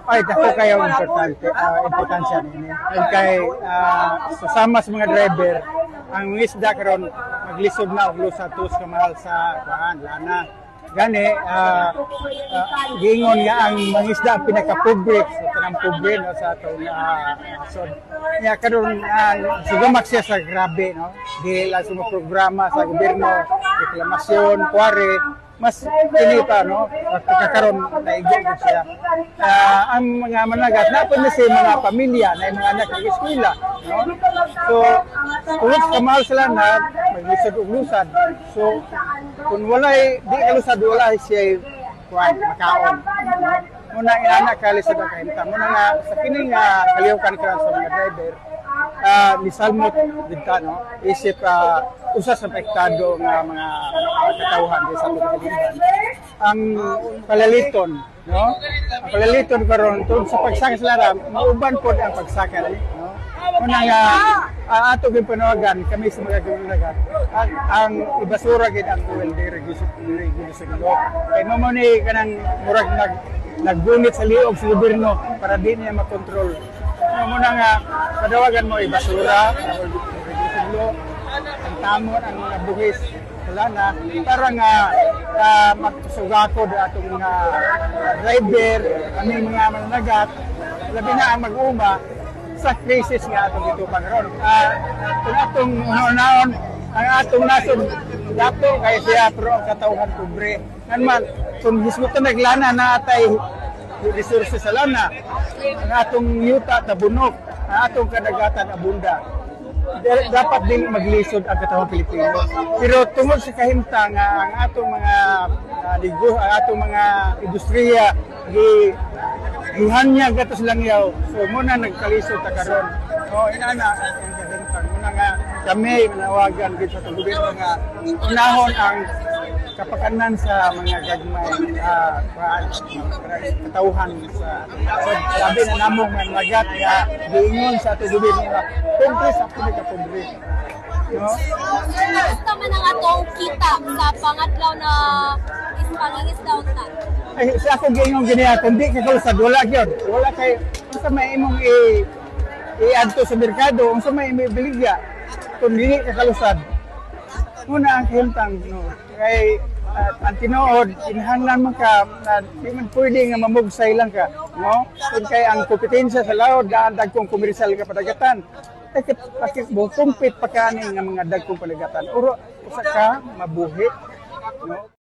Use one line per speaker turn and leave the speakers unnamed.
Ay, dako kayo importante, importansya nini. Kay sasama sa mga driver, ang isda karon maglisod na og lusa tus ka mahal sa kuan lana. Gani gingon nga ang mga isda ang pinaka-pobre sa tanang pobre no sa atong sod. Nya karon sugamak siya sa grabe no. Di lang sa programa sa gobyerno, reklamasyon, kuwari mas pili pa no pagkakaroon na igong siya ang mga managat na pa sa mga pamilya na mga anak ng eskwela no so kung kamahal sila na maglisod og lusad so kung walay di kalusad walay siya kuan makaon muna ina kalisod ang kahimta muna nga sa kining kaliwkan ka sa mga driver misalmot dito no isip usa sa apektado nga mga katawhan sa pagkaliban ang palaliton no ang palaliton karon tungod sa pagsaka sa lara mauban pod ang pagsaka no una nga ato gyud panawagan kami sa mga gawinagat ang ibasura gid ang OLD regulation sa gulo kay mamo ni kanang murag naggunit sa liog sa gobyerno para di niya makontrol muna nga padawagan mo ibasura regulation ang tamon ang mga buhis wala na para nga magsugakod atong mga driver aming mga mananagat labi na ang mag-uma sa crisis nga atong dito karon kung atong unaon ang atong nasod dato kay siya pero ang katawhan pobre man kung hisgutan naglana na atay resources sa lana ang atong yuta tabunok ang atong kadagatan abunda dapat din maglisod ang katawang Pilipino. Pero tungod sa kahimtang ang atong mga ang atong mga industriya gihanya gatos lang yaw. So muna nagkalisod ta karon. O inana ang kahimtang muna nga kami manawagan gid sa gobyerno nga unahon ang kapakanan sa mga gagmay katawhan sa sabi na namong managat nga giingon sa atong gobyerno nga pobre sa pinaka-pobre no
basta man ang atong kita sa pangatlaw na pangingisdaw ta
ay sa ako giingon giniya kundi kay kalusad wala gyud wala kay unsa may imong i-adto sa merkado unsa may ibiligya kun dili ka kalusad muna ang kahimtang no kay ang tinuod kinahanglan man ka na di man pwede nga mamugsay lang ka no kun kay ang kompetensya sa laod dagkong komersyal ka padagatan pakit mo kumpit pa kani nga mga dagkong padagatan uro usa ka mabuhi no